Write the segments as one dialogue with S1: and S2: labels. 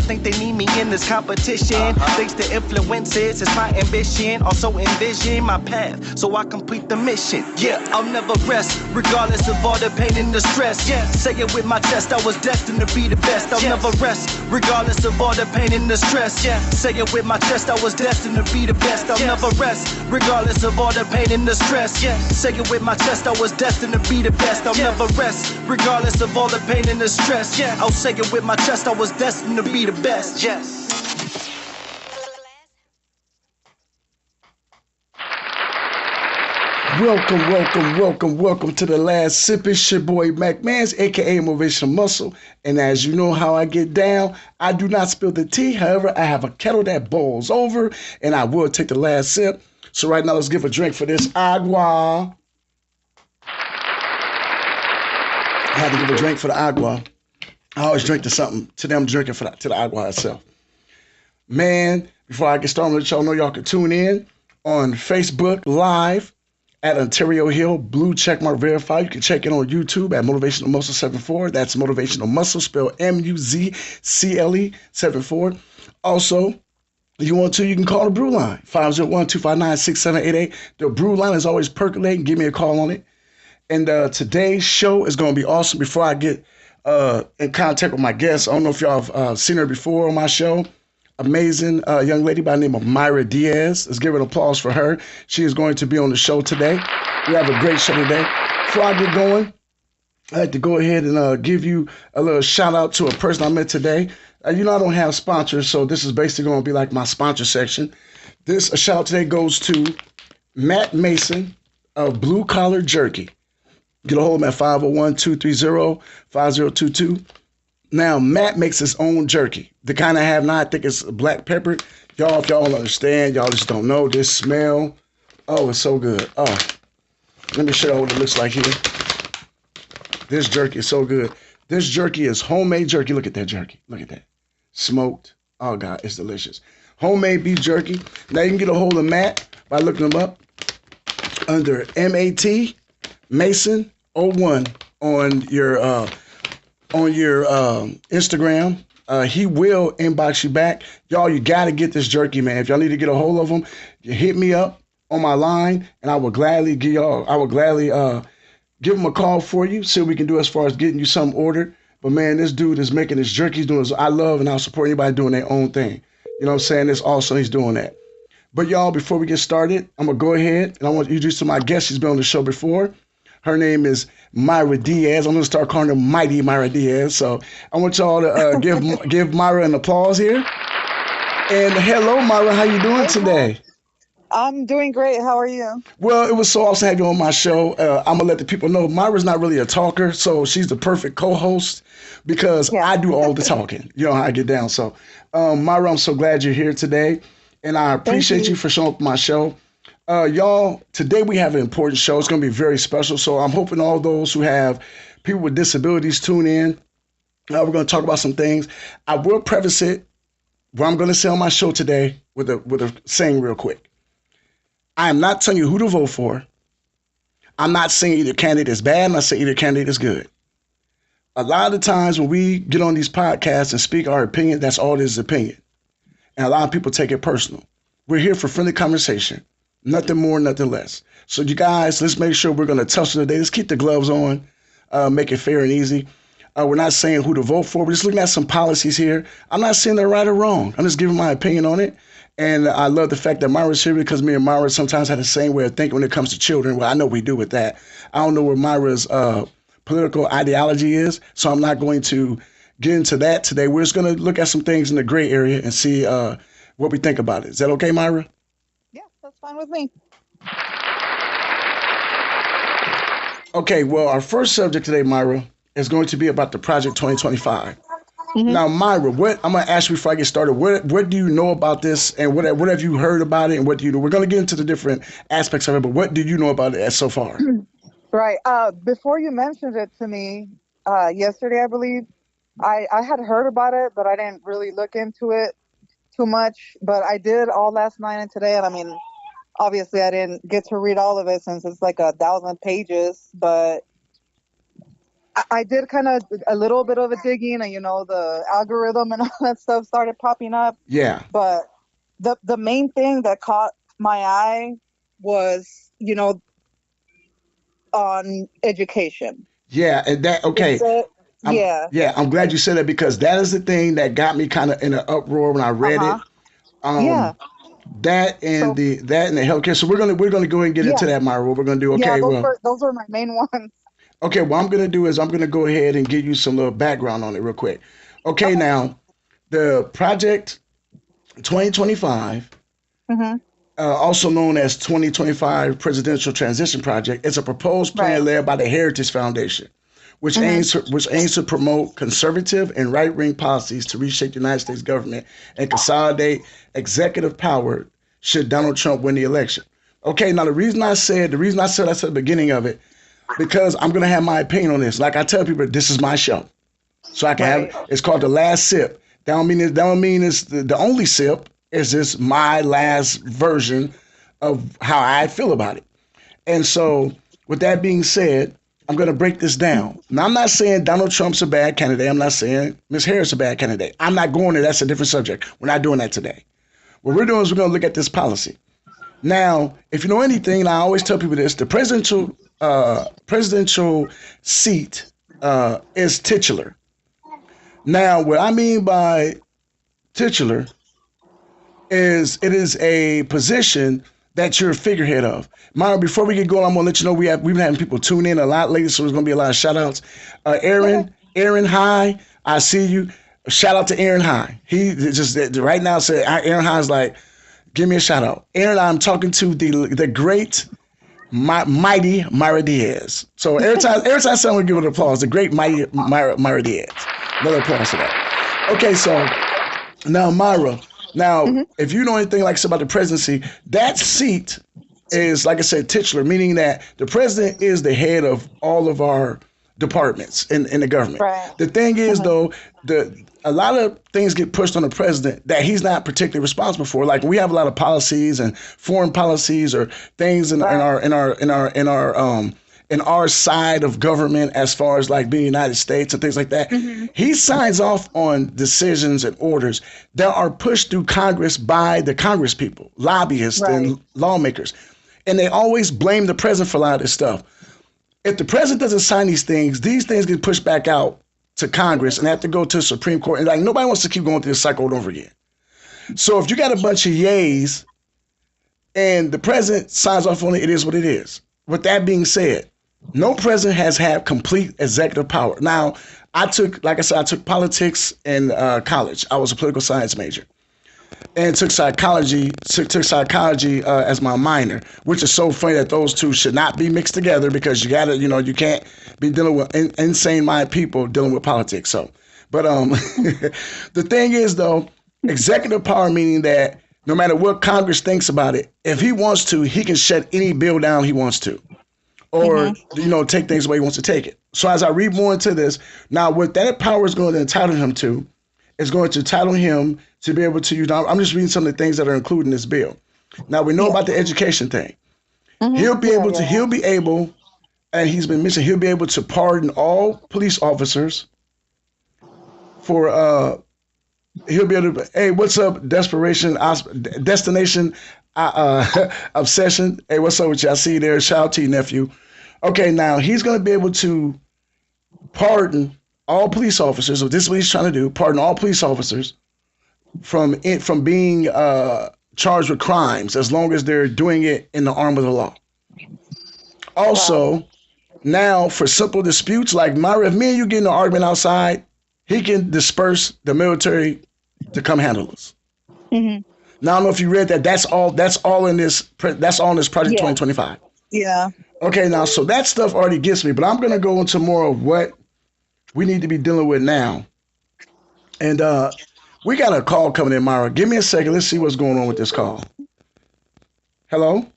S1: think they need me in this competition. Thanks to influences, it's my ambition. Also envision my path so I complete the mission. Yeah, I'll never rest, regardless of all the pain and the stress. Yeah, say it with my chest, I was destined to be the best. I'll never rest, regardless of all the pain and the stress. Yeah, say it with my chest, I was destined to be the best. I'll never rest, regardless of all the pain and the stress. Yeah, say it with my chest, I was destined to be the best. I'll never rest, regardless of all the pain and the stress. Yeah, I'll say it with my chest, I was destined to be the best. Yes.
S2: Welcome to the last sip. It's your boy Mac Mans, aka Motivational Muscle. And as you know how I get down, I do not spill the tea. However, I have a kettle that boils over, and I will take the last sip. So right now, let's give a drink for this agua. I had to give a drink for the agua. I always drink to something. Today I'm drinking to the agua itself. Man, before I get started, let y'all know y'all can tune in on Facebook Live at Ontario Hill, blue checkmark verified. You can check in on YouTube at Motivational Muscle 74. That's Motivational Muscle, spelled MUZCLE 74. Also, if you want to, you can call the BrewLine, 501-259-6788. The BrewLine is always percolating. Give me a call on it. And today's show is going to be awesome. Before I get in contact with my guest, I don't know if y'all have seen her before on my show. Amazing young lady by the name of Mayra Diaz. Let's give an applause for her. She is going to be on the show today. We have a great show today. Before I get going, I'd like to go ahead and give you a little shout out to a person I met today. You know I don't have sponsors, so this is basically going to be like my sponsor section. This shout out today goes to Matt Mason of Blue Collar Jerky. Get a hold of him at 501-230-5022. Now, Matt makes his own jerky. The kind I have now, I think it's black pepper. Y'all, if y'all don't understand, y'all just don't know this smell. Oh, it's so good. Oh, let me show you what it looks like here. This jerky is so good. This jerky is homemade jerky. Look at that jerky. Look at that. Smoked. Oh, God, it's delicious. Homemade beef jerky. Now, you can get a hold of Matt by looking him up under M-A-T Mason 01 on your Instagram. He will inbox you back. Y'all, you got to get this jerky, man. If y'all need to get a hold of him, you hit me up on my line, and I will gladly give him a call for you, see what we can do as far as getting you some ordered. But, man, this dude is making his jerky. He's doing his, I love and I'll support anybody doing their own thing. You know what I'm saying? It's awesome he's doing that. But, y'all, before we get started, I'm going to go ahead, and I want to introduce to my guest. She's been on the show before. Her name is Mayra Diaz. I'm going to start calling her Mighty Mayra Diaz. So I want y'all to give Mayra an applause here. And hello, Mayra. How you doing today?
S3: I'm doing great. How are you?
S2: Well, it was so awesome to have you on my show. I'm going to let the people know Mayra's not really a talker, so she's the perfect co-host because I do all the talking. You know how I get down. So, Mayra, I'm so glad you're here today, and I appreciate you for showing up on my show. Y'all, today we have an important show. It's going to be very special. So I'm hoping all those who have people with disabilities tune in. We're going to talk about some things. I will preface it, what I'm going to say on my show today with a saying real quick. I am not telling you who to vote for. I'm not saying either candidate is bad. I'm not saying either candidate is good. A lot of the times when we get on these podcasts and speak our opinion, that's all it is, opinion. And a lot of people take it personal. We're here for friendly conversation. Nothing more, nothing less. So you guys, let's make sure we're going to tussle today. Let's keep the gloves on, make it fair and easy. We're not saying who to vote for. We're just looking at some policies here. I'm not saying they're right or wrong. I'm just giving my opinion on it. And I love the fact that Mayra's here because me and Mayra sometimes have the same way of thinking when it comes to children. Well, I know we do with that. I don't know where Mayra's political ideology is, so I'm not going to get into that today. We're just going to look at some things in the gray area and see what we think about it. Is that okay, Mayra?
S3: That's fine with me.
S2: Okay, well, our first subject today, Mayra, is going to be about the Project 2025. Mm-hmm. Now, Mayra, I'm going to ask you before I get started, what do you know about this, and what have you heard about it, and what do you know? We're going to get into the different aspects of it, but what do you know about it so far?
S3: Right. Before you mentioned it to me yesterday, I believe, I had heard about it, but I didn't really look into it too much. But I did all last night and today, and I mean, obviously, I didn't get to read all of it since it's like 1,000 pages, but I did kind of a little bit of a digging, and the algorithm and all that stuff started popping up.
S2: Yeah.
S3: But the main thing that caught my eye was, on education.
S2: Yeah, and that okay.
S3: Yeah.
S2: I'm glad you said that because that is the thing that got me kind of in an uproar when I read it.
S3: Yeah.
S2: That and the healthcare. So we're gonna go ahead and get into that, Myra. What we're gonna do? Okay,
S3: those were my main ones.
S2: Okay, what I'm gonna do is I'm gonna go ahead and give you some little background on it real quick. Okay. Now the project 2025. Also known as 2025 Presidential Transition Project, it's a proposed plan led by the Heritage Foundation, which aims to promote conservative and right-wing policies to reshape the United States government and consolidate executive power should Donald Trump win the election. Okay, now the reason I said that's at the beginning of it, because I'm gonna have my opinion on this. Like I tell people, this is my show, so I can have. It's called The Last Sip. That don't mean it's the only sip. It's just my last version of how I feel about it. And so, with that being said, I'm going to break this down. Now, I'm not saying Donald Trump's a bad candidate. I'm not saying Ms. Harris is a bad candidate. I'm not going there. That's a different subject. We're not doing that today. What we're doing is we're going to look at this policy. Now, if you know anything, and I always tell people this, the presidential seat is titular. Now, what I mean by titular is it is a position that you're a figurehead of. Myra, before we get going, I'm gonna let you know we've been having people tune in a lot lately, so there's gonna be a lot of shout outs. Aaron High, I see you. Shout out to Aaron High. He just right now said Aaron High's like, give me a shout out. Aaron, I'm talking to the great mighty Mayra Diaz. So every time someone give it applause, the great mighty Mayra Diaz. Another applause for that. Okay, so now Myra. Now, if you know anything like about the presidency, that seat is, like I said, titular, meaning that the president is the head of all of our departments in the government.
S3: Right.
S2: The thing is, though, a lot of things get pushed on the president that he's not particularly responsible for. Like we have a lot of policies and foreign policies or things in our side of government as far as like being United States and things like that. He signs off on decisions and orders that are pushed through Congress by the Congress people, lobbyists and lawmakers. And they always blame the president for a lot of this stuff. If the president doesn't sign these things get pushed back out to Congress and have to go to the Supreme Court. And like nobody wants to keep going through this cycle over again. So if you got a bunch of yays and the president signs off on it, it is what it is. With that being said, no president has had complete executive power. Now, I took politics in college. I was a political science major, and took psychology as my minor, which is so funny that those two should not be mixed together because you can't be dealing with insane-minded people dealing with politics. So, but the thing is though, executive power meaning that no matter what Congress thinks about it, if he wants to, he can shut any bill down he wants to. Or, take things away he wants to take it. So as I read more into this, now what that power is going to entitle him to is going to entitle him to be able to use. I'm just reading some of the things that are included in this bill. Now we know about the education thing. He'll be able, and he's been mentioned, he'll be able to pardon all police officers for, he'll be able to, hey, what's up, destination obsession. Hey, what's up with you? I see you there. Shout out to you, nephew. Okay, now he's going to be able to pardon all police officers. So this is what he's trying to do: pardon all police officers from being charged with crimes, as long as they're doing it in the arm of the law. Also, now for simple disputes like Myra, if me and you get in an argument outside, he can disperse the military to come handle us. Now I don't know if you read that. That's all in this Project 2025.
S3: Yeah.
S2: Okay, now so that stuff already gets me, but I'm gonna go into more of what we need to be dealing with now. And we got a call coming in, Myra. Give me a second. Let's see what's going on with this call. Hello?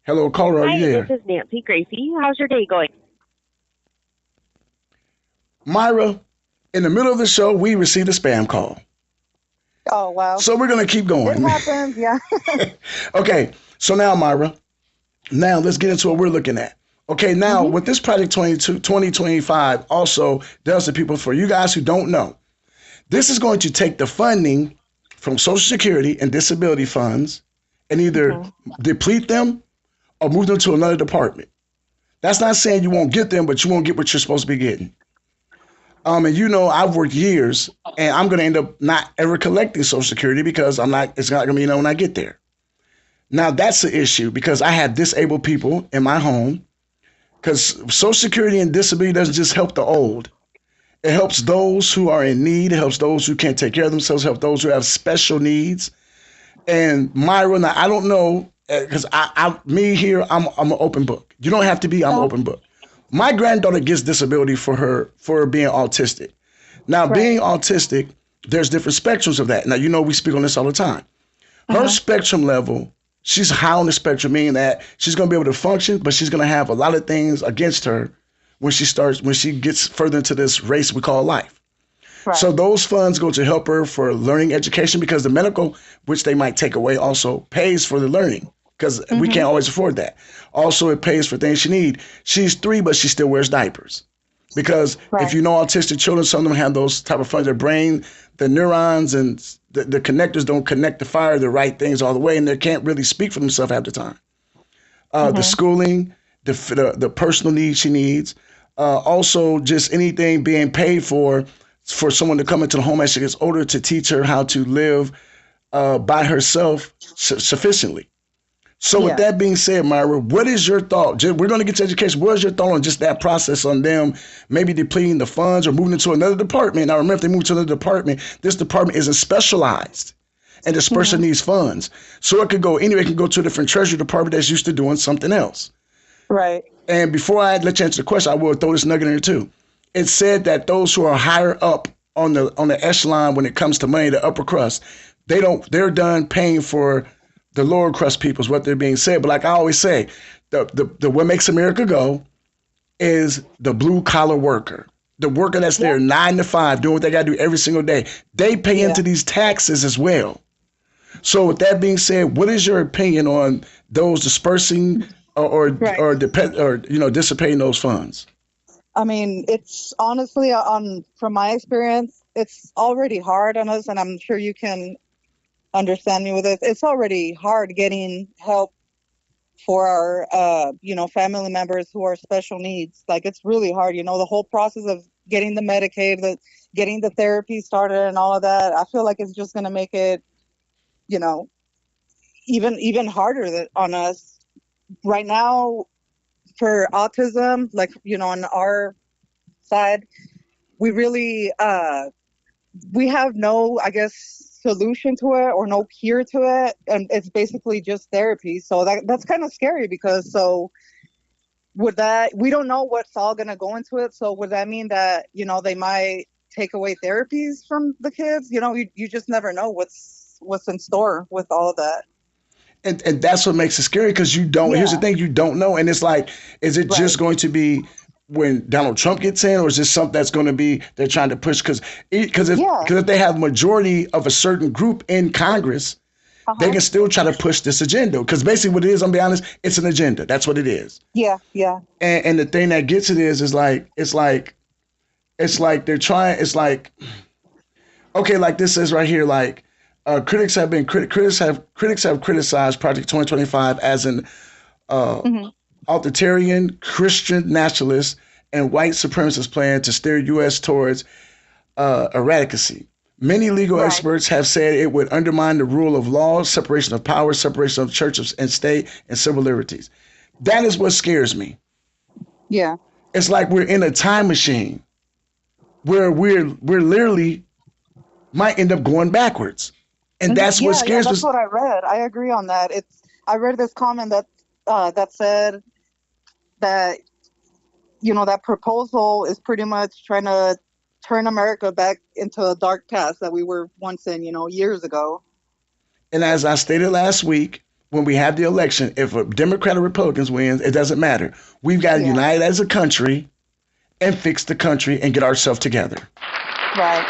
S2: Hello, caller, are you there?
S4: This is Nancy Gracie. How's your day going?
S2: Myra, in the middle of the show, we received a spam call.
S3: Oh, wow.
S2: So we're going to keep going.
S3: It happens, yeah.
S2: Okay, so now, Myra, Now let's get into what we're looking at. Okay, now with this Project 2025 also does to people, for you guys who don't know, this is going to take the funding from Social Security and disability funds and either deplete them or move them to another department. That's not saying you won't get them, but you won't get what you're supposed to be getting. And you know, I've worked years, and I'm going to end up not ever collecting Social Security because I'm not. It's not going to be when I get there. Now that's the issue because I have disabled people in my home. Because Social Security and disability doesn't just help the old. It helps those who are in need. It helps those who can't take care of themselves. It helps those who have special needs. And Mayra, now I don't know because me here, I'm an open book. You don't have to be. I'm an open book. My granddaughter gets disability for being autistic. Now, being autistic, there's different spectrums of that. Now, you know, we speak on this all the time. Her spectrum level, she's high on the spectrum, meaning that she's going to be able to function, but she's going to have a lot of things against her when she gets further into this race we call life. Right. So those funds go to help her for learning education because the medical, which they might take away, also pays for the learning because we can't always afford that. Also, it pays for things she needs. She's 3, but she still wears diapers. Because if you know autistic children, some of them have those type of funds. Their brain, the neurons and the connectors don't connect to fire the right things all the way, and they can't really speak for themselves half the time. The schooling, the personal needs she needs, also just anything being paid for someone to come into the home as she gets older to teach her how to live by herself sufficiently. So with that being said, Mayra, what is your thought? We're going to get to education. What is your thought on just that process on them maybe depleting the funds or moving into another department? Now, remember, if they move to another department, this department isn't specialized and this person needs funds. So it could go anywhere. It can go to a different treasury department that's used to doing something else.
S3: Right.
S2: And before I let you answer the question, I will throw this nugget in there too. It said that those who are higher up on the echelon when it comes to money, the upper crust, they're done paying for the lower crust people is what they're being said. But like I always say, the what makes America go is the blue collar worker, the worker that's there 9 to 5 doing what they got to do every single day. They pay into these taxes as well. So with that being said, what is your opinion on those dispersing or dissipating those funds?
S3: I mean, it's honestly from my experience, it's already hard on us, and I'm sure you can understand me with this. It's already hard getting help for our family members who are special needs. Like, it's really hard, the whole process of getting the Medicaid, getting the therapy started and all of that. I feel like it's just going to make it even harder on us right now. For autism, like, on our side, we really we have no, I guess, solution to it or no cure to it, and it's basically just therapy. So that's kind of scary because we don't know what's all going to go into it. So would that mean that they might take away therapies from the kids? You just never know what's in store with all of that.
S2: And that's what makes it scary because you don't. Here's the thing: you don't know, and it's like, is it just going to be when Donald Trump gets in, or is this something that's going to be they're trying to push? Because if they have majority of a certain group in Congress, they can still try to push this agenda. Because basically, what it is, I'm gonna be honest, it's an agenda. That's what it is.
S3: Yeah, yeah.
S2: And the thing that gets it is like it's like they're trying. It's like, okay, like this is right here, like. Critics have criticized Project 2025 as an authoritarian, Christian nationalist, and white supremacist plan to steer U.S. towards eradicacy. Many legal experts have said it would undermine the rule of law, separation of power, separation of church and state, and civil liberties. That is what scares me.
S3: Yeah,
S2: it's like we're in a time machine where we're literally might end up going backwards. And that's what scares me.
S3: That's what I read. I agree on that. I read this comment that said that that proposal is pretty much trying to turn America back into a dark past that we were once in, years ago.
S2: And as I stated last week, when we have the election, if a Democrat or Republicans wins, it doesn't matter. We've got to unite as a country and fix the country and get ourselves together.
S3: Right.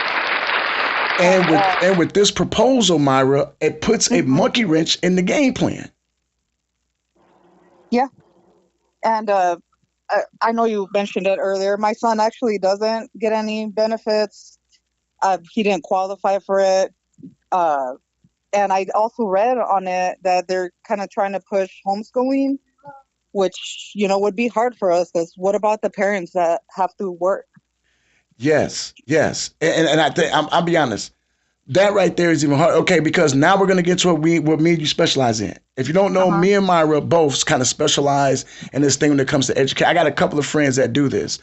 S2: And with this proposal, Mayra, it puts a monkey wrench in the game plan.
S3: Yeah. And I know you mentioned it earlier. My son actually doesn't get any benefits. He didn't qualify for it. Uh, and I also read on it that they're kind of trying to push homeschooling, which, would be hard for us because what about the parents that have to work?
S2: Yes, yes, and I think I'll be honest. That right there is even hard. Okay, because now we're gonna get to what me and you specialize in. If you don't know,
S3: Uh-huh.
S2: me and Myra both kind of specialize in this thing when it comes to education. I got a couple of friends that do this.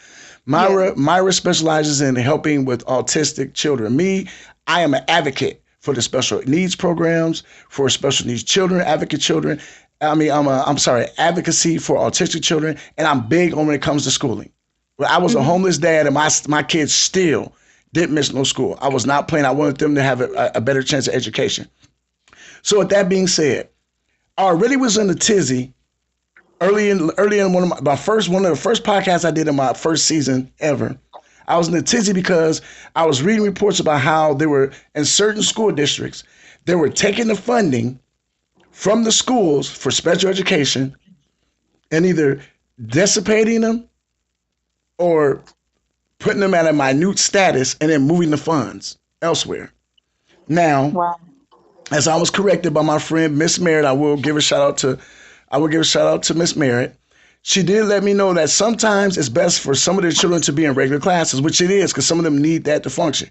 S3: Yeah.
S2: Myra specializes in helping with autistic children. Me, I am an advocate for the special needs programs for special needs children, advocate children. I'm sorry, advocacy for autistic children, and I'm big on when it comes to schooling. Well, I was a
S3: Hmm.
S2: homeless dad, and my kids still didn't miss no school. I was not playing. I wanted them to have a better chance of education. So with that being said, I already was in the tizzy early in one of one of the first podcasts I did in my first season ever. I was in the tizzy because I was reading reports about how they were in certain school districts, they were taking the funding from the schools for special education and either dissipating them or putting them at a minute status and then moving the funds elsewhere. Now,
S3: Wow.
S2: as I was corrected by my friend Miss Merritt, I will give a shout out to Miss Merritt. She did let me know that sometimes it's best for some of the children to be in regular classes, which it is, because some of them need that to function.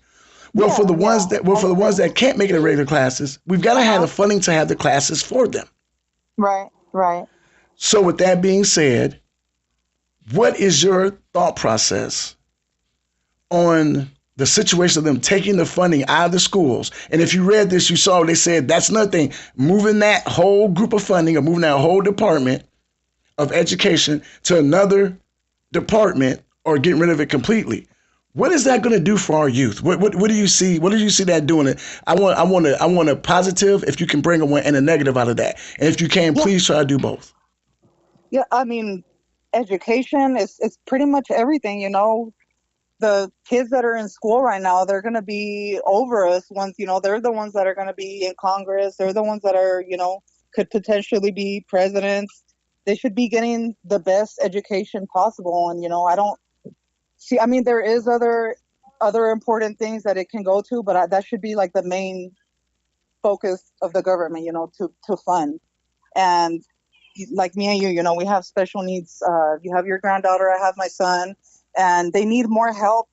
S2: Well, for the
S3: Yeah,
S2: ones
S3: yeah,
S2: that
S3: I agree.
S2: can't make it in regular classes, we've got to have
S3: Uh-huh.
S2: the funding to have the classes for them.
S3: Right, right.
S2: So, with that being said, what is your thought process on the situation of them taking the funding out of the schools? And if you read this, you saw they said that's nothing. Moving that whole group of funding or moving that whole department of education to another department or getting rid of it completely. What is that going to do for our youth? What do you see? What do you see that doing? I want a positive. If you can bring a one and a negative out of that, and if you can,
S3: Yeah,
S2: please try to do both.
S3: yeah. I mean, education is pretty much everything, the kids that are in school right now, they're going to be over us once, they're the ones that are going to be in Congress. They're the ones that are, could potentially be presidents. They should be getting the best education possible. And, I don't see, I mean, there is other important things that it can go to, but that should be like the main focus of the government, to fund. And like me and you, we have special needs. You have your granddaughter, I have my son, and they need more help.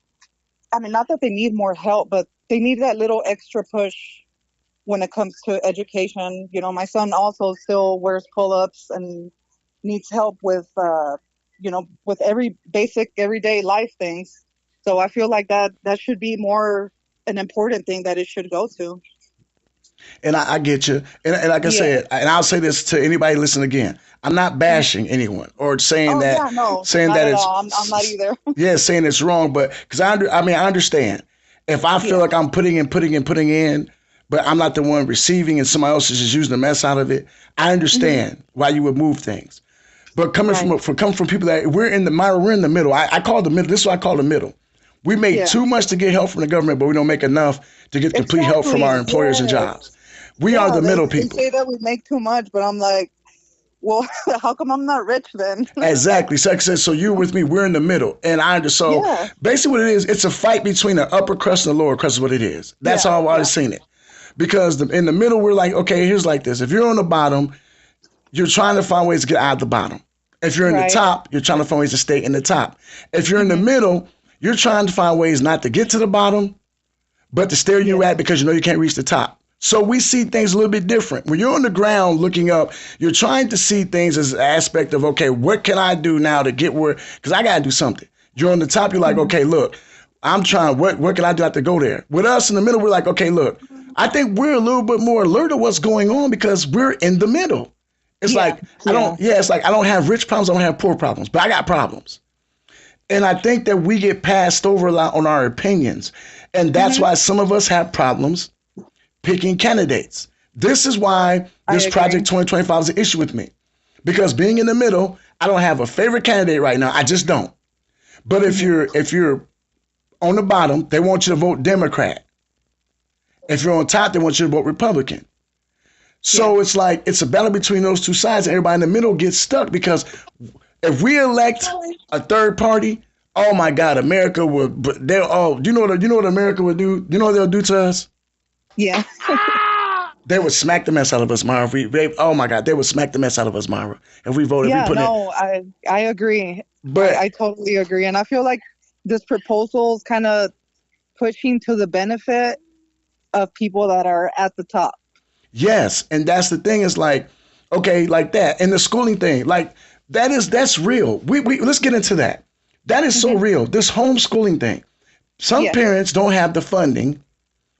S3: I mean, not that they need more help, but they need that little extra push when it comes to education. My son also still wears pull-ups and needs help with every basic everyday life things. So I feel like that should be more an important thing that it should go to.
S2: And I get you. And like I
S3: Yeah.
S2: said, and I'll say this to anybody listening again. I'm not bashing anyone or
S3: Oh yeah, no,
S2: saying
S3: not
S2: that
S3: at all. I'm not either.
S2: yeah, saying it's wrong, but because I understand if I feel
S3: Yeah.
S2: like I'm putting in, but I'm not the one receiving and somebody else is just using the mess out of it. I
S3: Hmm.
S2: understand why you would move things, but
S3: Right.
S2: coming from people that we're in the middle. I call the middle. This is what I call the middle. We make
S3: Yeah.
S2: too much to get help from the government, but we don't make enough to get complete help from our
S3: Exactly.
S2: employers and jobs.
S3: Yes.
S2: We are
S3: Yeah.
S2: the middle
S3: They
S2: people.
S3: say that we make too much, but I'm like, well, how come I'm not rich then?
S2: Exactly. So, like I said, so you're with me. We're in the middle, and I just so
S3: Yeah.
S2: basically what it is. It's a fight between the upper crust and the lower crust. Is what it is. That's
S3: Yeah.
S2: how I've
S3: Yeah.
S2: always seen it. Because in the middle, we're like, okay, here's like this. If you're on the bottom, you're trying to find ways to get out of the bottom. If you're in the
S3: Right.
S2: top, you're trying to find ways to stay in the top. If you're in the
S3: Hmm.
S2: middle, you're trying to find ways not to get to the bottom, but to stay where you're
S3: Yeah.
S2: at because you know you can't reach the top. So we see things a little bit different. When you're on the ground looking up, you're trying to see things as an aspect of, okay, what can I do now to get where, because I got to do something. You're on the top, you're like,
S3: Hmm.
S2: okay, look, I'm trying, what can I do? I have to go there. With us in the middle, we're like, okay, look, I think we're a little bit more alert of what's going on because we're in the middle. It's
S3: Yeah.
S2: like,
S3: Yeah.
S2: it's like I don't have rich problems, I don't have poor problems, but I got problems. And I think that we get passed over a lot on our opinions. And that's
S3: Hmm.
S2: why some of us have problems picking candidates. This is why
S3: I
S2: this
S3: agree.
S2: Project 2025 is an issue with me. Because being in the middle, I don't have a favorite candidate right now. I just don't. But
S3: Hmm.
S2: if you're on the bottom, they want you to vote Democrat. If you're on top, they want you to vote Republican. So it's like it's a battle between those two sides, and everybody in the middle gets stuck because if we elect a third party, oh my God, America would. They'll all. You know what America would do? You know what they'll do to us?
S3: Yeah.
S2: They would smack the mess out of us, Myra. Oh my God, they would smack the mess out of us, Myra. If we voted,
S3: Yeah,
S2: if we put
S3: no, I agree.
S2: But
S3: I totally agree. And I feel like this proposal is kind of pushing to the benefit of people that are at the top.
S2: yes, and that's the thing is like, okay, like that. And the schooling thing, like that's real. We let's get into that. That is so real. This homeschooling thing. Some parents don't have the funding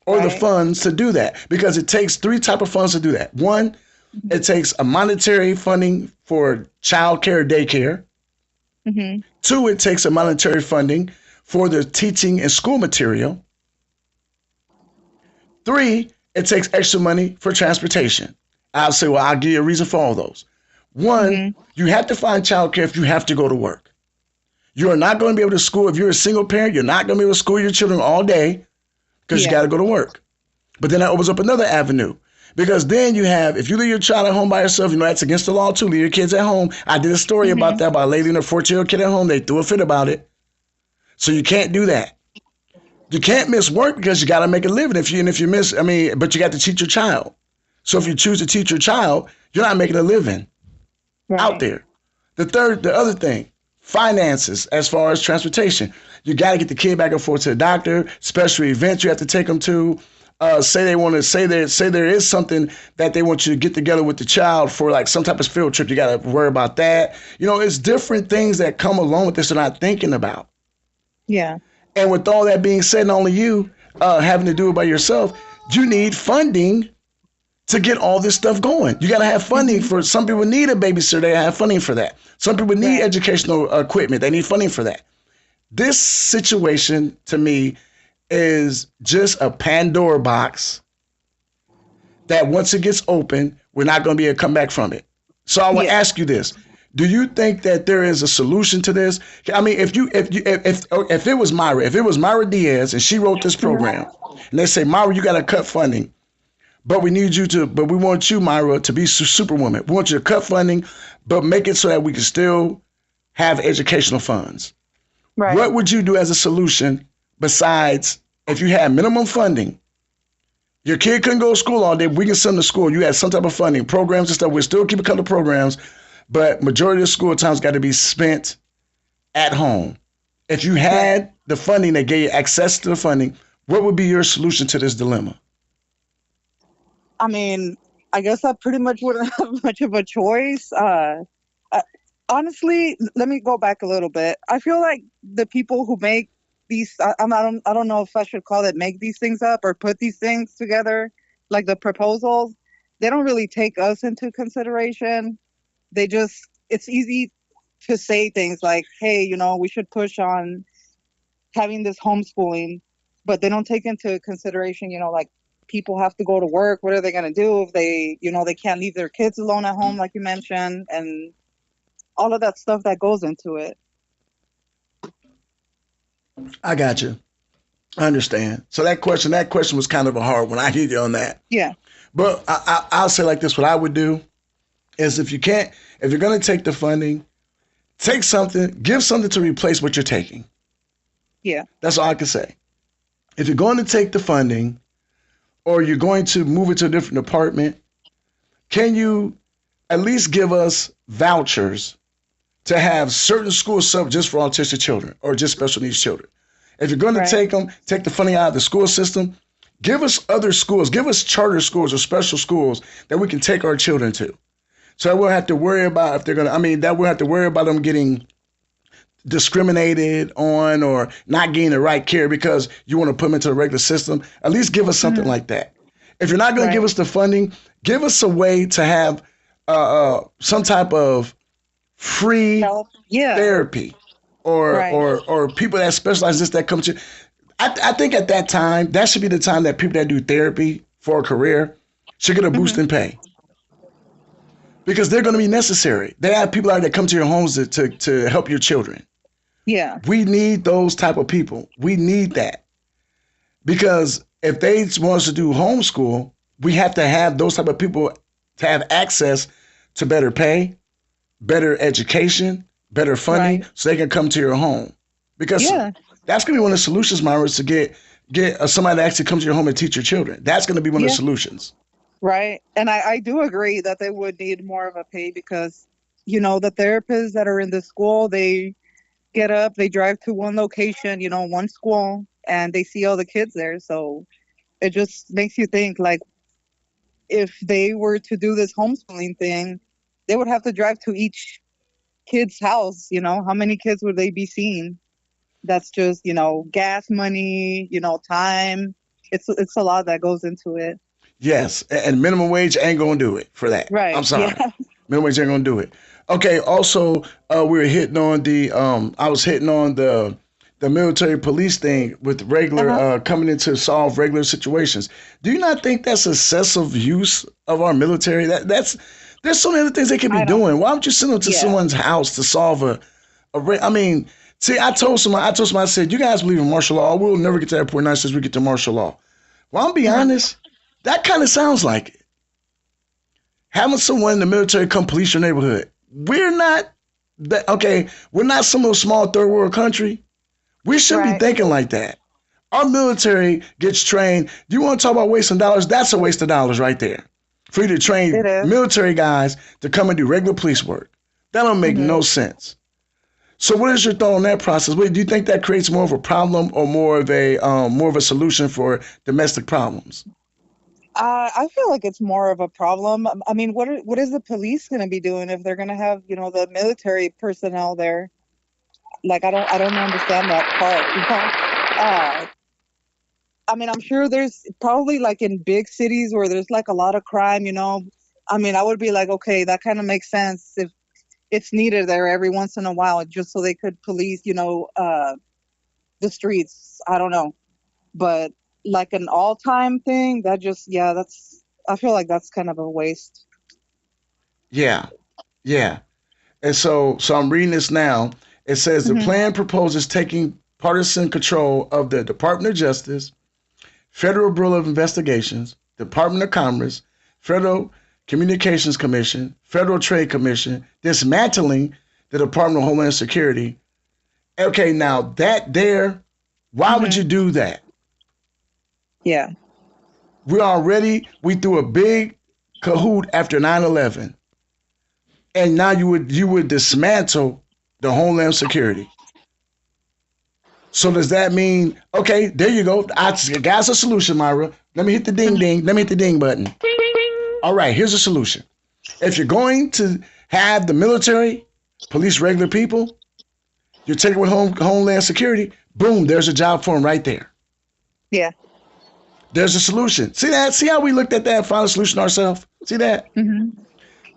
S2: or the funds to do that because it takes three type of funds to do that. One, it takes a monetary funding for child care, daycare. Two, it takes a monetary funding for the teaching and school material. Three, it takes extra money for transportation. I'll say, well, I'll give you a reason for all those. One, you have to find childcare if you have to go to work. You are not going to be able to school. If you're a single parent, you're not going to be able to school your children all day because you got to go to work. But then that opens up another avenue. Because then you have, if you leave your child at home by yourself, that's against the law too. Leave your kids at home. I did a story about that, about a lady and her 14-year-old kid at home. They threw a fit about it. So you can't do that. You can't miss work because you got to make a living. If you miss, but you got to teach your child. So if you choose to teach your child, you're not making a living out there. The other thing, finances as far as transportation. You got to get the kid back and forth to the doctor, special events you have to take them to. Say there is something that they want you to get together with the child for like some type of field trip. You got to worry about that. It's different things that come along with this they're not thinking about.
S3: Yeah.
S2: And with all that being said, not only you having to do it by yourself, you need funding to get all this stuff going. You got to have funding for, some people need a babysitter. They have funding for that. Some people need educational equipment. They need funding for that. This situation to me is just a Pandora box that once it gets open, we're not going to be able to come back from it. So I will ask you this. Do you think that there is a solution to this? If it was Mayra Diaz and she wrote this program and they say, Mayra, you got to cut funding, but we want you, Mayra, to be superwoman. We want you to cut funding, but make it so that we can still have educational funds. Right. What would you do as a solution besides if you had minimum funding? Your kid couldn't go to school all day. We can send them to school. You had some type of funding, programs and stuff. We're still keeping a couple of programs, but majority of the school time's got to be spent at home. If you had the funding that gave you access to the funding, what would be your solution to this dilemma?
S3: I guess I pretty much wouldn't have much of a choice. Honestly, let me go back a little bit. I feel like the people who make these, I don't know if I should call it make these things up or put these things together, like the proposals, they don't really take us into consideration. It's easy to say things like, hey, we should push on having this homeschooling, but they don't take into consideration, like people have to go to work. What are they going to do if they can't leave their kids alone at home, like you mentioned, and all of that stuff that goes into it.
S2: I got you. I understand. So that question was kind of a hard one. I hear you on that.
S3: Yeah.
S2: But I'll say like this, what I would do is if you're going to take the funding, give something to replace what you're taking.
S3: Yeah.
S2: That's all I can say. If you're going to take the funding or you're going to move it to a different department, can you at least give us vouchers to have certain schools sub just for autistic children or just special needs children? If you're going to take the funding out of the school system, give us other schools, give us charter schools or special schools that we can take our children to. So we'll have to worry about if they're going to, that we'll have to worry about them getting discriminated on or not getting the right care because you want to put them into the regular system. At least give us something like that. If you're not going to give us the funding, give us a way to have some type of free therapy or people that specialize in this that come to. I think at that time, that should be the time that people that do therapy for a career should get a boost in pay. Because they're going to be necessary. They have people out there that come to your homes to help your children.
S3: Yeah.
S2: We need those type of people. We need that. Because if they want us to do homeschool, we have to have those type of people to have access to better pay, better education, better funding,
S3: Right.
S2: so they can come to your home. Because
S3: Yeah.
S2: that's going to be one of the solutions, Myra, is to get somebody to actually come to your home and teach your children. That's going to be one of the
S3: Yeah.
S2: solutions.
S3: Right. And I do agree that they would need more of a pay because, the therapists that are in the school, they get up, they drive to one location, one school, and they see all the kids there. So it just makes you think like if they were to do this homeschooling thing, they would have to drive to each kid's house. How many kids would they be seeing? That's just, gas money, time. It's a lot that goes into it.
S2: Yes, and minimum wage ain't going to do it for that. I'm
S3: Right.
S2: sorry.
S3: Yeah.
S2: Minimum wage ain't going to do it. Okay, also, we were hitting on I was hitting on the military police thing with regular
S3: Uh-huh.
S2: coming in to solve regular situations. Do you not think that's excessive use of our military? There's so many other things they could be
S3: I don't.
S2: doing. Why don't you send them to
S3: Yeah.
S2: someone's house to solve I mean, see, I said, you guys believe in martial law. We'll never get to that point now since we get to martial law. Well, I'll be
S3: Mhm.
S2: honest. That kind of sounds like it. Having someone in the military come police your neighborhood. We're not okay. We're not some small third world country. We shouldn't be
S3: Right.
S2: thinking like that. Our military gets trained. Do you want to talk about wasting dollars? That's a waste of dollars right there. For you to
S3: It
S2: train
S3: is.
S2: military guys to come and do regular police work. That don't make
S3: Mm-hmm.
S2: no sense. So, what is your thought on that process? Wait, do you think that creates more of a problem or more of a solution for domestic problems?
S3: I feel like it's more of a problem. I mean, what is the police going to be doing if they're going to have, the military personnel there? Like, I don't understand that part. I mean, I'm sure there's probably like in big cities where there's like a lot of crime. I mean, I would be like, okay, that kind of makes sense if it's needed there every once in a while, just so they could police, the streets. I don't know. But like an all-time thing, that just, yeah, I feel like that's kind of a waste.
S2: Yeah, yeah. And so I'm reading this now. It says the
S3: Hmm.
S2: plan proposes taking partisan control of the Department of Justice, Federal Bureau of Investigations, Department of Commerce, Federal Communications Commission, Federal Trade Commission, dismantling the Department of Homeland Security. Okay, now why would
S3: Hmm.
S2: you do that?
S3: Yeah.
S2: We threw a big cahoot after 9/11, and now you would dismantle the Homeland Security. So does that mean, okay, there you go. I got a solution, Myra. Let me hit the ding ding. Let me hit the ding button. All right, here's a solution. If you're going to have the military police regular people, you're taking with Homeland Security, boom, there's a job for them right there.
S3: Yeah.
S2: There's a solution. See that? See how we looked at that and found a solution ourselves? See that?
S3: Hmm.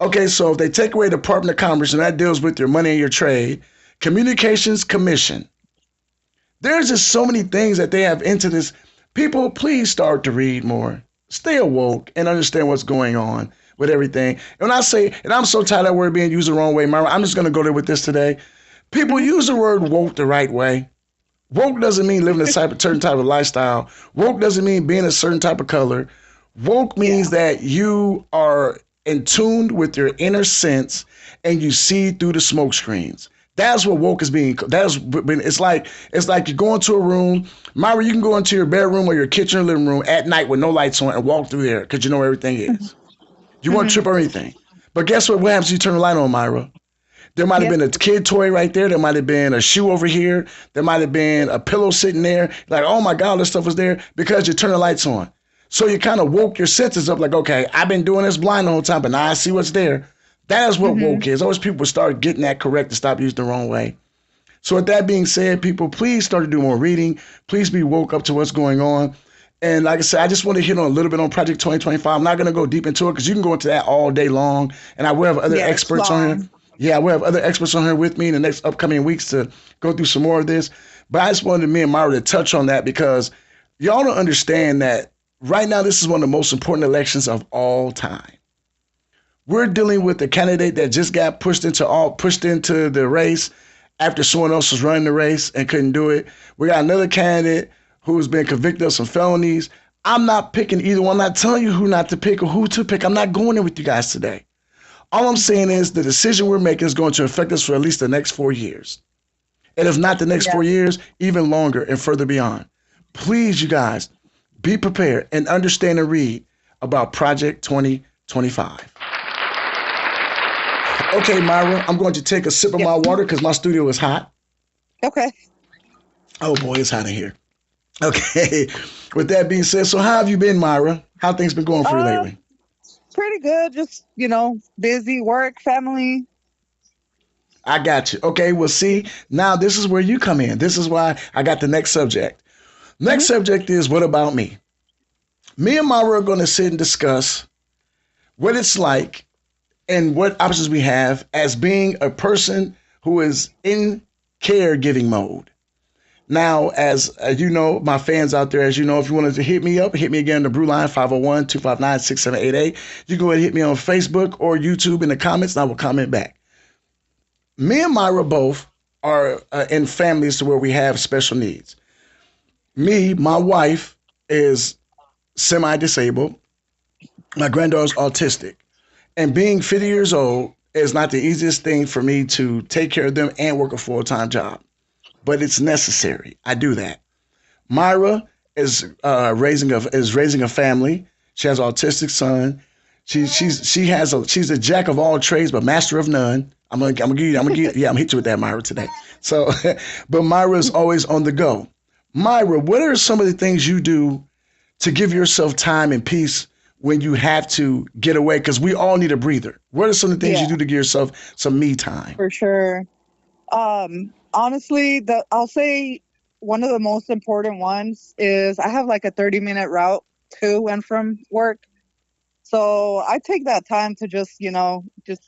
S2: Okay, so if they take away the Department of Commerce and that deals with your money and your trade, Communications Commission. There's just so many things that they have into this. People, please start to read more. Stay awoke and understand what's going on with everything. And when I say, and I'm so tired of that word being used the wrong way, Myra, I'm just going to go there with this today. People use the word woke the right way. Woke doesn't mean living a certain type of lifestyle. Woke doesn't mean being a certain type of color. Woke means
S3: Yeah.
S2: that you are in tune with your inner sense and you see through the smoke screens. That's what woke is being. It's like you go into a room. Myra, you can go into your bedroom or your kitchen or living room at night with no lights on and walk through there because you know where everything is. You won't
S3: Hmm.
S2: trip or anything. But guess what? What happens if you turn the light on, Myra? There might have
S3: Yeah.
S2: been a kid toy right there. There might have been a shoe over here. There might have been a pillow sitting there. Like, oh my God, this stuff was there because you turned the lights on. So you kind of woke your senses up like, okay, I've been doing this blind the whole time, but now I see what's there. That is what
S3: Hmm.
S2: woke is. I wish people would start getting that correct and stop using the wrong way. So with that being said, people, please start to do more reading. Please be woke up to what's going on. And like I said, I just want to hit on a little bit on Project 2025. I'm not going to go deep into it because you can go into that all day long. And I will have other
S3: Yeah, it's
S2: experts on here.
S3: long.
S2: Yeah, we'll have other experts on here with me in the next upcoming weeks to go through some more of this. But I just wanted me and Myra to touch on that because y'all don't understand that right now this is one of the most important elections of all time. We're dealing with a candidate that just got pushed into the race after someone else was running the race and couldn't do it. We got another candidate who's been convicted of some felonies. I'm not picking either one. I'm not telling you who not to pick or who to pick. I'm not going there with you guys today. All I'm saying is the decision we're making is going to affect us for at least the next 4 years. And if not the next
S3: Yeah.
S2: 4 years, even longer and further beyond. Please, you guys, be prepared and understand and read about Project 2025. Okay, Myra, I'm going to take a sip of
S3: Yeah.
S2: my water because my studio is hot.
S3: Okay.
S2: Oh boy, it's hot in here. Okay. With that being said, so how have you been, Myra? How things been going for you
S3: Uh,
S2: lately?
S3: Pretty good. Just, busy, work, family.
S2: I got you. Okay, well, see, now this is where you come in. This is why I got the next subject. Next
S3: Hmm.
S2: subject is what about me? Me and Myra are going to sit and discuss what it's like and what options we have as being a person who is in caregiving mode. Now, as you know, my fans out there, as you know, if you wanted to hit me up, hit me again on the BrewLine 501-259-6788. You can go ahead and hit me on Facebook or YouTube in the comments, and I will comment back. Me and Myra both are in families to where we have special needs. Me, my wife is semi-disabled. My granddaughter's autistic. And being 50 years old is not the easiest thing for me to take care of them and work a full-time job. But it's necessary. I do that. Myra is raising a family. She has an autistic son. She's a jack of all trades, but master of none. I'm gonna hit you with that, Myra, today. So, but Myra is always on the go. Myra, what are some of the things you do to give yourself time and peace when you have to get away? Because we all need a breather. What are some of the things you
S3: Yeah,
S2: do to give yourself some me time?
S3: for sure. Honestly, I'll say one of the most important ones is I have like a 30-minute route to and from work. So I take that time to just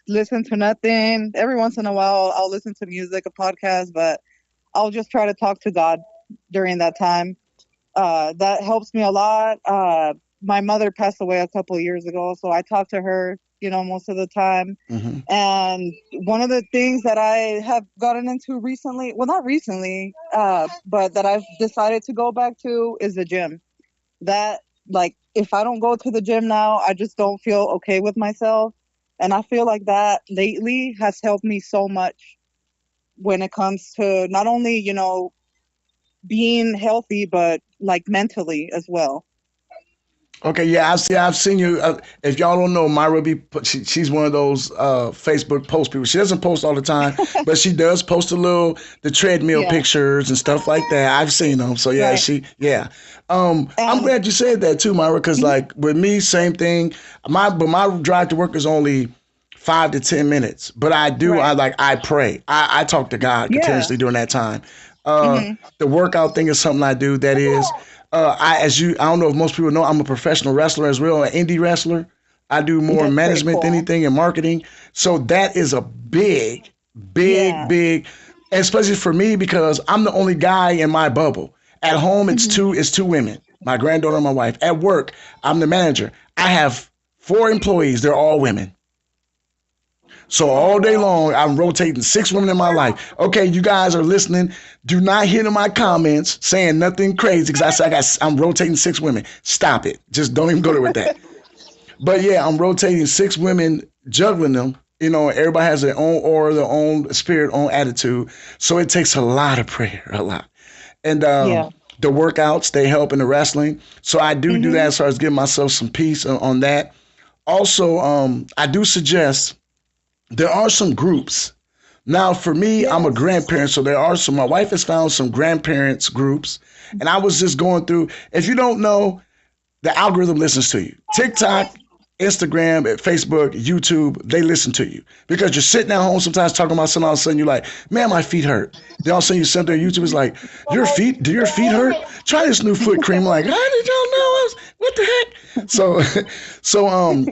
S3: listen to nothing. Every once in a while, I'll listen to music, a podcast, but I'll just try to talk to God during that time. That helps me a lot. My mother passed away a couple of years ago, so I talk to her, most of the time.
S2: Hmm.
S3: And one of the things that I have gotten into recently, well, not recently, but that I've decided to go back to is the gym. That, like, if I don't go to the gym now, I just don't feel okay with myself. And I feel like that lately has helped me so much when it comes to not only, being healthy, but like mentally as well.
S2: Okay, yeah, I've seen you. If y'all don't know, Myra she's one of those Facebook post people. She doesn't post all the time, but she does post the treadmill
S3: Yeah,
S2: pictures and stuff like that. I've seen them. So yeah,
S3: right.
S2: yeah. I'm
S3: And
S2: glad you said that too, Myra, because
S3: mhm,
S2: like with me, same thing. My drive to work is only 5 to 10 minutes, but
S3: right.
S2: I pray. I talk to God
S3: Yeah.
S2: continuously during that time. Uh,
S3: Hmm.
S2: the workout thing is something I do. That is. I don't know if most people know, I'm a professional wrestler as well, an indie wrestler. I do more
S3: That's pretty
S2: management than
S3: cool.
S2: anything and marketing. So that is a big, big,
S3: Yeah.
S2: big, especially for me because I'm the only guy in my bubble. At home,
S3: Hmm.
S2: it's two women, my granddaughter and my wife. At work, I'm the manager. I have 4 employees. They're all women. So
S3: Oh,
S2: all day
S3: wow.
S2: long, I'm rotating 6 women in my life. Okay, you guys are listening. Do not hit in my comments saying nothing crazy because I said I'm rotating 6 women. Stop it. Just don't even go there with that. But yeah, I'm rotating 6 women, juggling them. You know, everybody has their own aura, their own spirit, own attitude. So it takes a lot of prayer, a lot. And
S3: Yeah.
S2: the workouts, they help in the wrestling. So I do that
S3: Hmm.
S2: as far as giving myself some peace on that. Also, I do suggest there are some groups. Now, for me, I'm a
S3: Yes.
S2: grandparent, so there are some. My wife has found some grandparents groups, and I was just going through. If you don't know, the algorithm listens to you. TikTok, Instagram, Facebook, YouTube, they listen to you because you're sitting at home sometimes talking about something. All of a sudden, you're like, "Man, my feet hurt." Then all of a sudden, you sit there. YouTube is like, "Your feet? Do your feet hurt? Try this new foot cream." I'm like, how did y'all know? What the heck? So,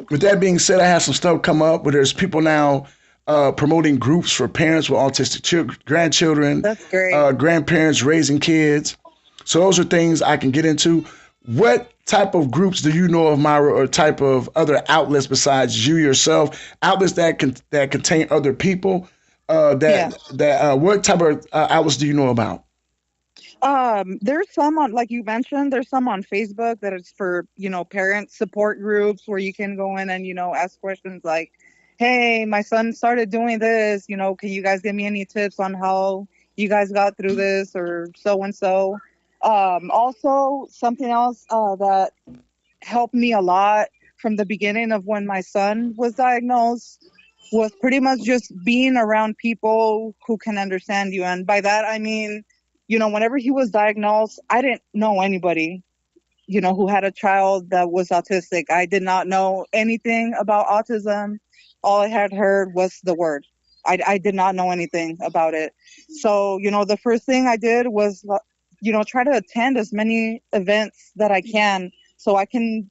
S2: with that being said, I have some stuff come up where there's people now promoting groups for parents with autistic grandchildren,
S3: That's great.
S2: grandparents raising kids. So those are things I can get into. What type of groups do you know of, Myra, or type of other outlets besides you yourself? Outlets that contain other people.
S3: Yeah.
S2: What type of outlets do you know about?
S3: There's some on, like you mentioned, there's some on Facebook that is for, parent support groups where you can go in and, ask questions like, hey, my son started doing this, can you guys give me any tips on how you guys got through this or so and so. Also, something else that helped me a lot from the beginning of when my son was diagnosed was pretty much just being around people who can understand you. And by that, I mean, whenever he was diagnosed, I didn't know anybody, who had a child that was autistic. I did not know anything about autism. All I had heard was the word. I did not know anything about it. So, the first thing I did was, try to attend as many events that I can so I can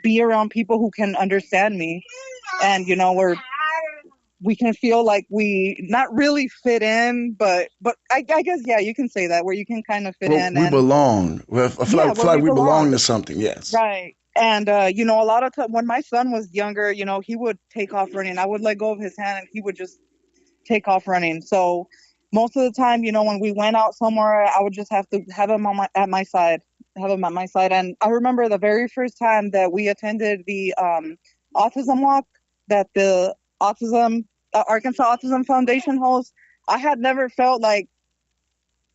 S3: be around people who can understand me and where we can feel like we not really fit in, but I guess yeah, you can say that where you can kind of fit
S2: Well,
S3: in
S2: we
S3: and
S2: belong. I feel
S3: yeah,
S2: like,
S3: where we
S2: we belong
S3: belong.
S2: to something. Yes.
S3: Right. And a lot of time when my son was younger, he would take off running. I would let go of his hand and he would just take off running. So most of the time, when we went out somewhere, I would just have to have him at my side, have him at my side. And I remember the very first time that we attended the autism walk that the autism Arkansas Autism Foundation hosts. I had never felt like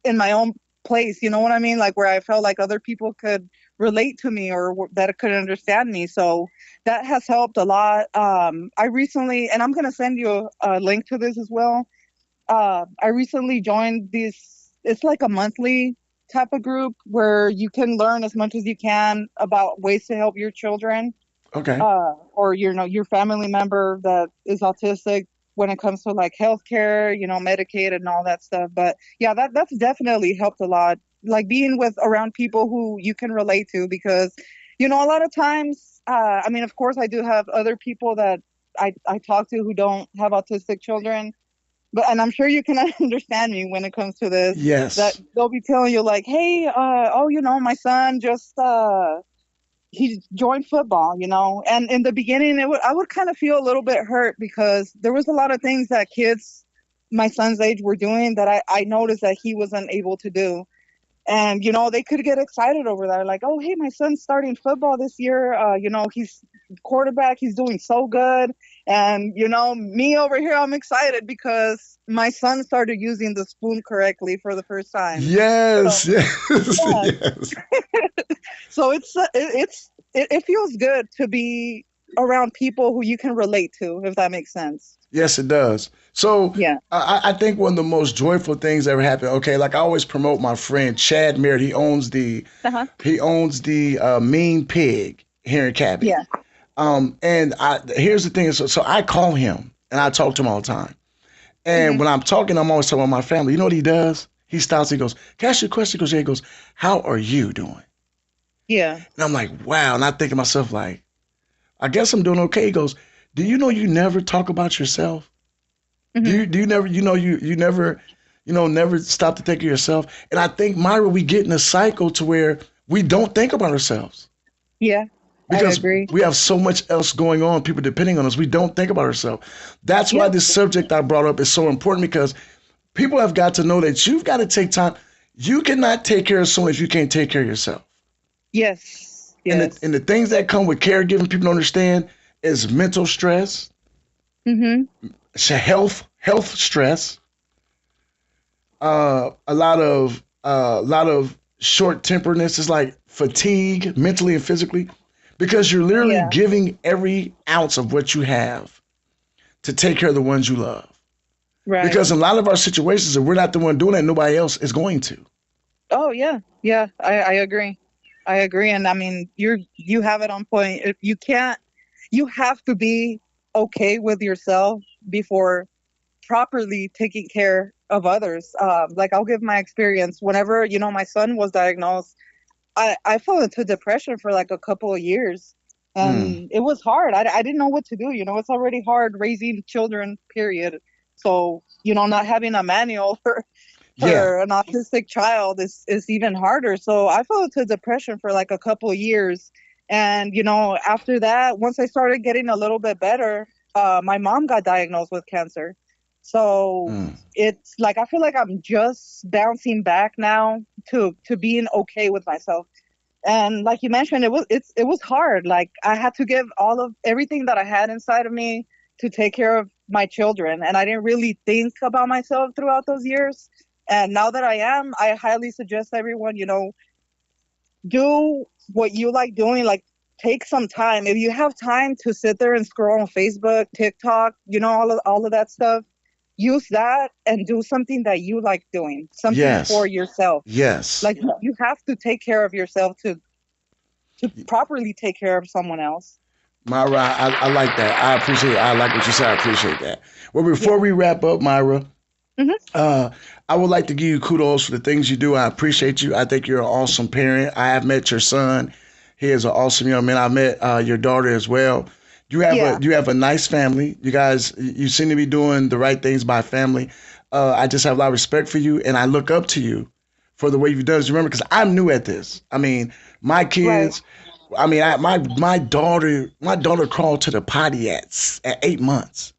S3: in my own place, you know what I mean? Like where I felt like other people could relate to me or that could understand me. So that has helped a lot. I recently, and I'm going to send you a link to this as well. I recently joined this, it's like a monthly type of group where you can learn as much as you can about ways to help your children
S2: Okay.
S3: or your family member that is autistic when it comes to like healthcare, Medicaid and all that stuff. But yeah, that's definitely helped a lot. Like being with around people who you can relate to because, a lot of times, I mean, of course, I do have other people that I talk to who don't have autistic children, but and I'm sure you can understand me when it comes to this. That
S2: Yes.
S3: they'll be telling you like, hey, oh, my son just he joined football, and in the beginning I would kind of feel a little bit hurt because there was a lot of things that kids my son's age were doing that I noticed that he wasn't able to do. And they could get excited over that, like, oh, hey, my son's starting football this year, he's quarterback, he's doing so good. And me over here, I'm excited because my son started using the spoon correctly for the first time.
S2: Yes.
S3: So
S2: Yes.
S3: yeah,
S2: Yes.
S3: so it feels good to be around people who you can relate to, if that makes sense.
S2: Yes, it does. So
S3: Yeah.
S2: I think one of the most joyful things that ever happened. Okay, like I always promote my friend Chad Merritt.
S3: Uh-huh.
S2: He owns the Mean Pig here in Cabby.
S3: Yeah.
S2: And here's the thing. So I call him and I talk to him all the time. And
S3: Hmm.
S2: when I'm talking, I'm always talking about my family. You know what he does? He stops. He goes, "Can I ask you a question?" He goes, "Yeah." He goes, "How are you doing?"
S3: Yeah.
S2: And I'm like, "Wow." And I think to myself, like, I guess I'm doing okay. He goes, "Do you know you never talk about yourself?
S3: Hmm.
S2: Do you never you never never stop to think of yourself?" And I think, Myra, we get in a cycle to where we don't think about ourselves
S3: Yeah, I
S2: because
S3: agree.
S2: we have so much else going on, people depending on us. We don't think about ourselves. That's why
S3: Yep.
S2: this subject I brought up is so important because people have got to know that you've got to take time. You cannot take care of someone if you can't take care of yourself.
S3: Yes.
S2: And the
S3: Yes.
S2: things that come with caregiving, people don't understand is mental stress,
S3: Hmm.
S2: health stress, a lot of short temperness is like fatigue mentally and physically because you're literally
S3: Yeah.
S2: giving every ounce of what you have to take care of the ones you love.
S3: Right.
S2: Because in a lot of our situations, if we're not the one doing it, nobody else is going to.
S3: Oh yeah. Yeah. I agree. I agree. And I mean, you have it on point. If you can't, you have to be okay with yourself before properly taking care of others. Like I'll give my experience. Whenever my son was diagnosed, I fell into depression for like a couple of years,
S2: Mm,
S3: and it was hard. I didn't know what to do. It's already hard raising children. Period. So not having a manual
S2: yeah.
S3: for an autistic child is even harder. So I fell into depression for like a couple of years, and after that, once I started getting a little bit better, my mom got diagnosed with cancer. So
S2: Mm,
S3: it's like I feel like I'm just bouncing back now to being okay with myself. And like you mentioned, it was hard. Like I had to give all of everything that I had inside of me to take care of my children, and I didn't really think about myself throughout those years. And now that I am, I highly suggest everyone, do what you like doing. Like take some time. If you have time to sit there and scroll on Facebook, TikTok, all of that stuff, use that and do something that you like doing, something
S2: Yes.
S3: for yourself.
S2: Yes.
S3: Like you have to take care of yourself to properly take care of someone else.
S2: Myra, I like that. I appreciate it. I like what you said. I appreciate that. Well, before we wrap up, Myra, I would like to give you kudos for the things you do. I appreciate you. I think you're an awesome parent. I have met your son. He is an awesome young man. I met your daughter as well. You have a nice family. You guys, you seem to be doing the right things by family. I just have a lot of respect for you, and I look up to you for the way you've done. Remember, because I'm new at this. I mean, my kids. Right. I mean, my daughter crawled to the potty at 8 months.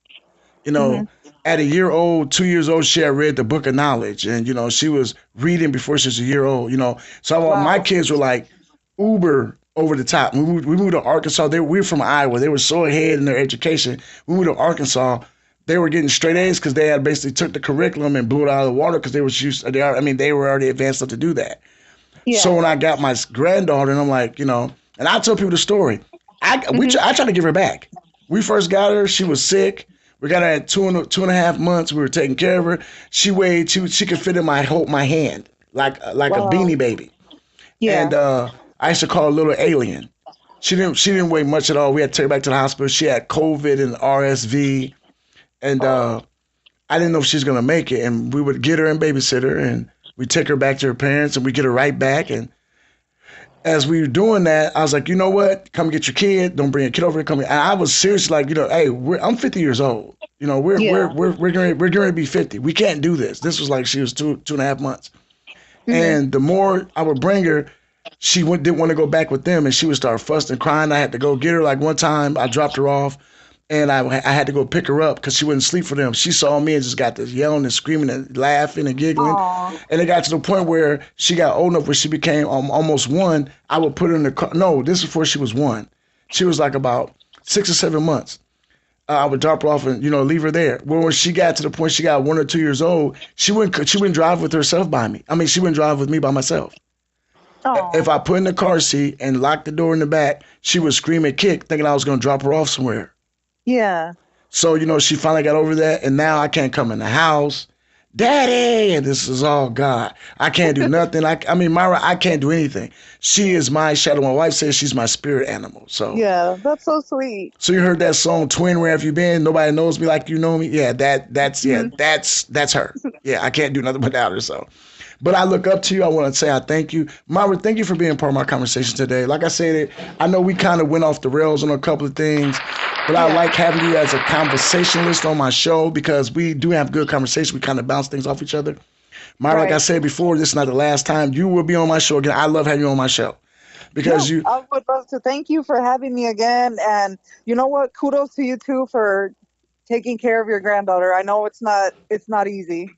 S2: At a year old, 2 years old, she had read the Book of Knowledge, and she was reading before she was a year old. So my kids were like uber over the top. We moved to Arkansas. We were from Iowa. They were so ahead in their education. We moved to Arkansas. They were getting straight A's because they had basically took the curriculum and blew it out of the water because they were already advanced enough to do that. Yeah. So when I got my granddaughter, and I'm like, and I tell people the story. I tried to give her back. We first got her. She was sick. We got her at 2.5 months. We were taking care of her. She weighed. She could fit in my hand like a beanie baby. Yeah. And I used to call her little alien. She didn't weigh much at all. We had to take her back to the hospital. She had COVID and RSV, and I didn't know if she was gonna make it. And we would get her and babysit her, and we take her back to her parents, and we get her right back. And as we were doing that, I was like, you know what? Come get your kid. Don't bring a kid over here. Come here. And I was seriously like, hey, I'm 50 years old. We're going to be 50. We can't do this. This was like she was 2.5 months. Mm-hmm. And the more I would bring her, she didn't want to go back with them, and she would start fussing and crying. I had to go get her. Like one time, I dropped her off, and I had to go pick her up because she wouldn't sleep for them. She saw me and just got this yelling and screaming and laughing and giggling. Aww. And it got to the point where she got old enough where she became almost 1. I would put her in the car. No, this is before she was 1. She was like about 6 or 7 months. I would drop her off and leave her there. Well, when she got to the point she got 1 or 2 years old, she wouldn't drive with herself by me. I mean, she wouldn't drive with me by myself. Aww. If I put in the car seat and locked the door in the back, she would scream and kick, thinking I was going to drop her off somewhere. Yeah. So, she finally got over that, and now I can't come in the house. Daddy! And this is all God. I can't do nothing. I mean, Myra, I can't do anything. She is my shadow. My wife says she's my spirit animal. So
S3: yeah, that's so sweet.
S2: So you heard that song, Twin, Where Have You Been? Nobody knows me like you know me. Yeah, that's her. Yeah, I can't do nothing without her, so. But I look up to you. I want to say I thank you. Myra, thank you for being part of my conversation today. Like I said, I know we kind of went off the rails on a couple of things, but I like having you as a conversationalist on my show because we do have good conversation. We kind of bounce things off each other. Myra, like I said before, this is not the last time. You will be on my show again. I love having you on my show. Because
S3: I would love to thank you for having me again. And you know what? Kudos to you, too, for taking care of your granddaughter. I know it's not easy.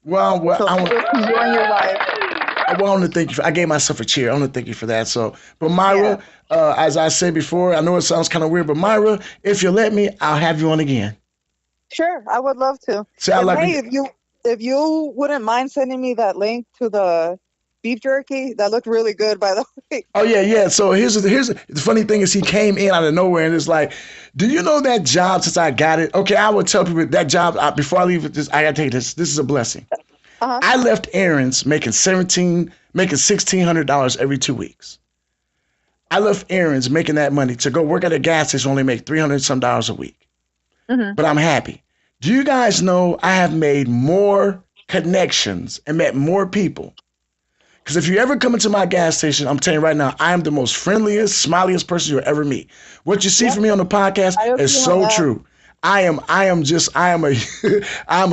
S2: Well,
S3: I want your life.
S2: I want to thank you. I gave myself a cheer. I want to thank you for that. So, but Myra, as I said before, I know it sounds kind of weird, but Myra, if you let me, I'll have you on again.
S3: Sure, I would love to.
S2: See,
S3: if you wouldn't mind sending me that link to the beef jerky, that looked really good, by the way.
S2: Oh yeah. So here's the funny thing is he came in out of nowhere and it's like, do you know that job since I got it? Okay, I would tell people that job before I leave this. I gotta tell you this. This is a blessing. Uh-huh. I left errands making $1,600 every 2 weeks. I left errands making that money to go work at a gas station, only make $300 some a week. Mm-hmm. But I'm happy. Do you guys know I have made more connections and met more people? Because if you ever come into my gas station, I'm telling you right now, I am the most friendliest, smiliest person you'll ever meet. What you see from me on the podcast is so true. I am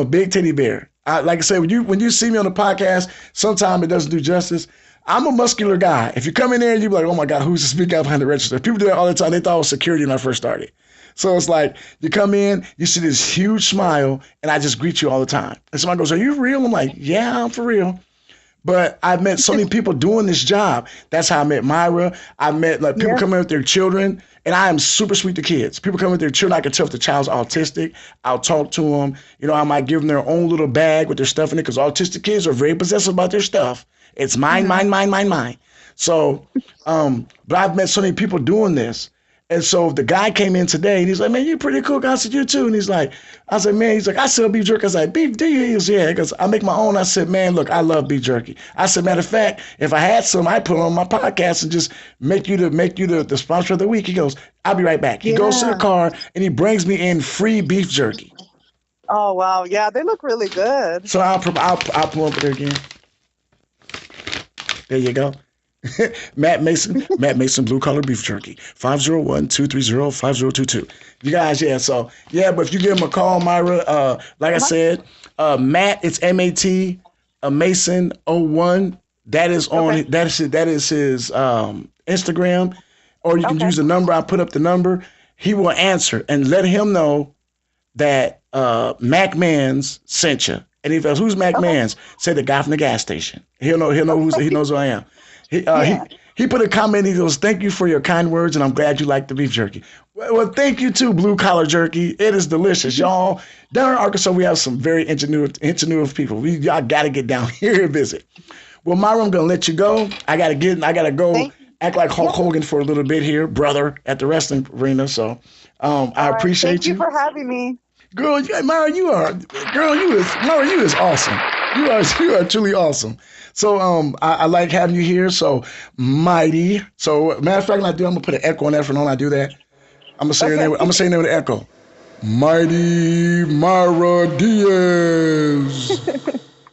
S2: a big teddy bear. Like I said, when you see me on the podcast, sometimes it doesn't do justice. I'm a muscular guy. If you come in there and you be like, oh my God, who's the speaker behind the register? People do that all the time. They thought it was security when I first started. So it's like, you come in, you see this huge smile, and I just greet you all the time. And somebody goes, are you real? I'm like, yeah, I'm for real. But I met so many people doing this job. That's how I met Mayra. I met like people
S3: Yeah.
S2: coming with their children, and I am super sweet to kids. People coming with their children, I can tell if the child's autistic. I'll talk to them. You know, I might give them their own little bag with their stuff in it because autistic kids are very possessive about their stuff. It's mine, mine, mine, mine, mine. So, but I've met so many people doing this. And so the guy came in today and he's like, man, you're pretty cool. I said, you too. And he's like, I said, man, he's like, I sell beef jerky. I was like, beef, do you? He goes, yeah. Because I make my own. I said, man, look, I love beef jerky. I said, matter of fact, if I had some, I'd put it on my podcast and just make you the sponsor of the week. He goes, I'll be right back. He goes to the car and he brings me in free beef jerky.
S3: Oh, wow. Yeah, they look really good.
S2: So I'll pull up there again. There you go. Matt Mason, blue collar beef jerky, 501-230-5022. You guys, yeah, so, yeah, but if you give him a call, Mayra, like I said, Matt, it's M-A-T, Mason 01. That is on, that is his Instagram, or you can use the number. I put up the number. He will answer and let him know that Mac Mans sent you. And if who's Mac Mans? Say the guy from the gas station. He knows who I am. He put a comment. He goes, "Thank you for your kind words, and I'm glad you like the beef jerky." Well, thank you too, Blue Collar Jerky. It is delicious, y'all. Down in Arkansas, we have some very ingenuitive people. Y'all got to get down here and visit. Well, Mayra, I'm gonna let you go. I gotta go act like Hulk Hogan for a little bit here, brother, at the wrestling arena. So, I appreciate you.
S3: Thank you for having me.
S2: Girl, Mayra, you is awesome. You are truly awesome. So I like having you here. So mighty. So matter of fact, I'm gonna put an echo on that for when I do that. I'm gonna say your name. I'm gonna say your name with an echo. Mighty Mayra Diaz.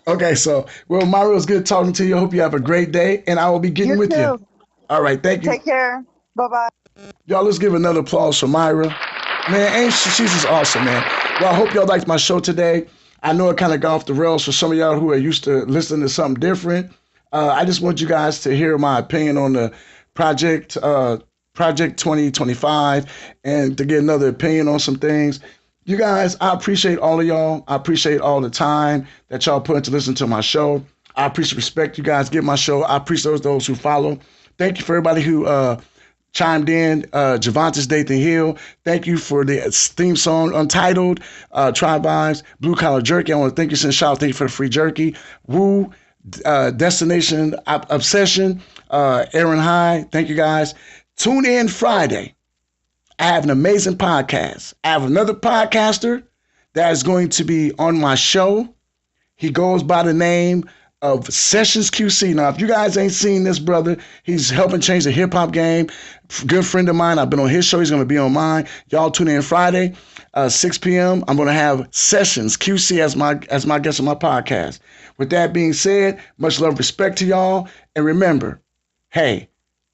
S2: Okay, so Mayra, it was good talking to you. I hope you have a great day, and I will be getting with you. All right, thank you.
S3: Take care. Bye-bye.
S2: Y'all, let's give another applause for Mayra. Man, she's just awesome, man. Well, I hope y'all liked my show today. I know it kind of got off the rails for some of y'all who are used to listening to something different. I just want you guys to hear my opinion on the Project 2025 and to get another opinion on some things. You guys, I appreciate all of y'all. I appreciate all the time that y'all put into listening to my show. I appreciate respect you guys give my show. I appreciate those who follow. Thank you for everybody who chimed in. Javantis Dathan Hill, thank you for the theme song Untitled, Tribe Vibes, Blue Collar Jerky. I want to thank you, since shout out, thank you for the free jerky. Woo, Destination Obsession, Aaron High, thank you guys. Tune in Friday. I have an amazing podcast. I have another podcaster that is going to be on my show. He goes by the name of Sessions QC. Now, if you guys ain't seen this brother, he's helping change the hip hop game. Good friend of mine. I've been on his show. He's going to be on mine. Y'all tune in Friday, 6 p.m. I'm going to have Sessions QC as my guest on my podcast. With that being said, much love, respect to y'all. And remember, hey,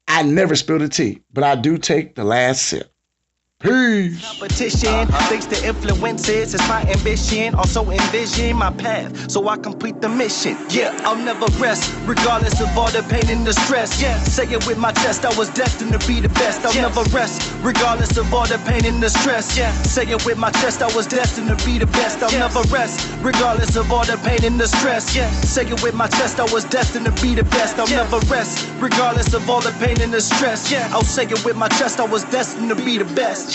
S2: I never spill the tea, but I do take the last sip. Peace.
S1: Competition, thanks to influences, it's my ambition. Also envision my path, so I complete the mission. Yeah, I'll never rest, regardless of all the pain and the stress. Yeah, say it with my chest, I was destined to be the best. I'll never rest, regardless of all the pain and the stress. Yeah, say it with my chest, I was destined to be the best. I'll never rest, regardless of all the pain and the stress. Yeah, say it with my chest, I was destined to be the best. I'll never rest, regardless of all the pain and the stress. Yeah, I'll say it with my chest, I was destined to be the best.